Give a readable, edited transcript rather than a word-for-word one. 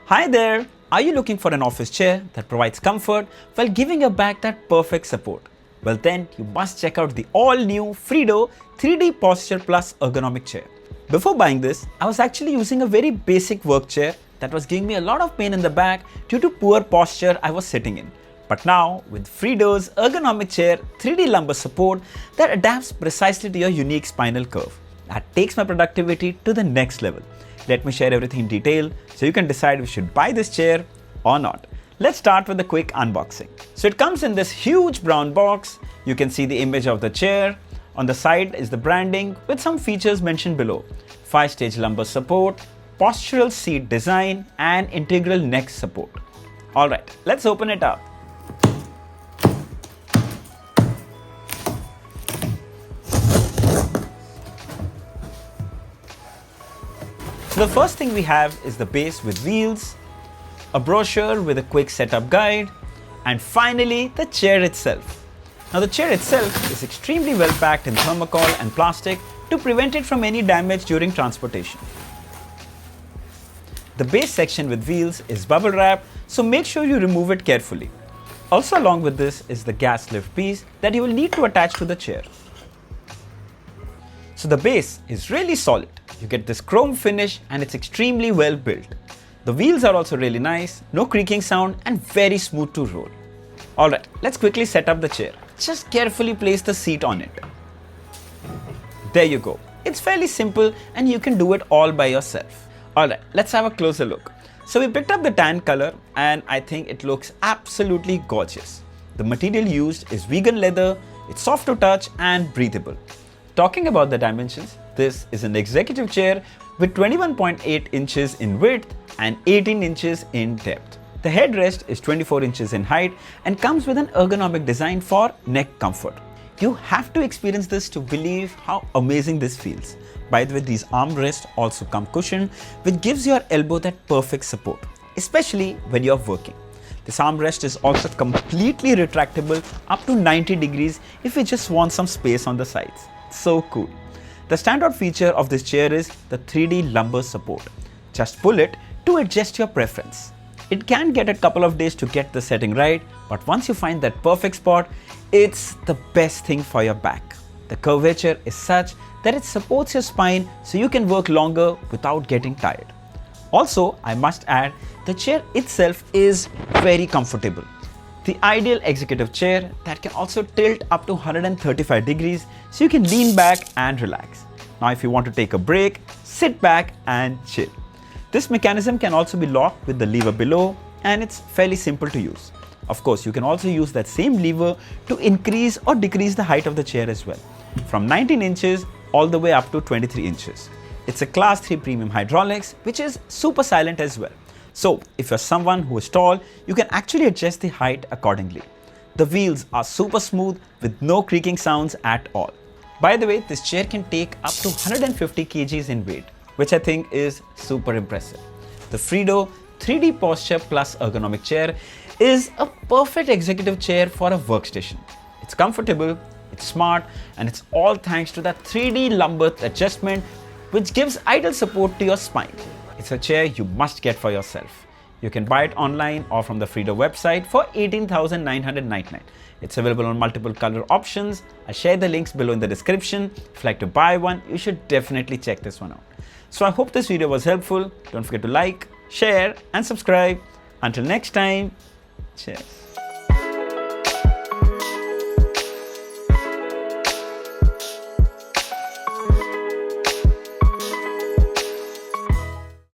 Hi there! Are you looking for an office chair that provides comfort while giving your back that perfect support? Well then, you must check out the all-new Frido 3D Posture Plus Ergonomic Chair. Before buying this, I was actually using a very basic work chair that was giving me a lot of pain in the back due to poor posture I was sitting in. But now, with Frido's Ergonomic Chair 3D lumbar support that adapts precisely to your unique spinal curve, that takes my productivity to the next level. Let me share everything in detail so you can decide if you should buy this chair or not. Let's start with a quick unboxing. So it comes in this huge brown box. You can see the image of the chair. On the side is the branding with some features mentioned below. 5-stage lumbar support, postural seat design, and integral neck support. Alright, let's open it up. So the first thing we have is the base with wheels, a brochure with a quick setup guide, and finally the chair itself. Now the chair itself is extremely well packed in thermocol and plastic to prevent it from any damage during transportation. The base section with wheels is bubble wrap, so make sure you remove it carefully. Also along with this is the gas lift piece that you will need to attach to the chair. So the base is really solid. You get this chrome finish and it's extremely well built. The wheels are also really nice, no creaking sound and very smooth to roll. Alright, let's quickly set up the chair. Just carefully place the seat on it. There you go. It's fairly simple and you can do it all by yourself. Alright, let's have a closer look. So we picked up the tan color and I think it looks absolutely gorgeous. The material used is vegan leather, it's soft to touch and breathable. Talking about the dimensions, this is an executive chair with 21.8 inches in width and 18 inches in depth. The headrest is 24 inches in height and comes with an ergonomic design for neck comfort. You have to experience this to believe how amazing this feels. By the way, these armrests also come cushioned, which gives your elbow that perfect support, especially when you're working. This armrest is also completely retractable up to 90 degrees if you just want some space on the sides. So cool. The standout feature of this chair is the 3D lumbar support. Just pull it to adjust your preference. It can get a couple of days to get the setting right, but once you find that perfect spot, it's the best thing for your back. The curvature is such that it supports your spine so you can work longer without getting tired. Also, I must add, the chair itself is very comfortable. The ideal executive chair that can also tilt up to 135 degrees so you can lean back and relax. Now if you want to take a break, sit back and chill. This mechanism can also be locked with the lever below and it's fairly simple to use. Of course, you can also use that same lever to increase or decrease the height of the chair as well, from 19 inches all the way up to 23 inches. It's a class 3 premium hydraulics which is super silent as well. So, if you're someone who is tall, you can actually adjust the height accordingly. The wheels are super smooth with no creaking sounds at all. By the way, this chair can take up to 150 kgs in weight, which I think is super impressive. The Frido 3D Posture Plus Ergonomic Chair is a perfect executive chair for a workstation. It's comfortable, it's smart, and it's all thanks to that 3D lumbar adjustment which gives ideal support to your spine. It's a chair you must get for yourself. You can buy it online or from the Frido website for $18,999. It's available on multiple color options. I share the links below in the description. If you'd like to buy one, you should definitely check this one out. So I hope this video was helpful. Don't forget to like, share and subscribe. Until next time, cheers.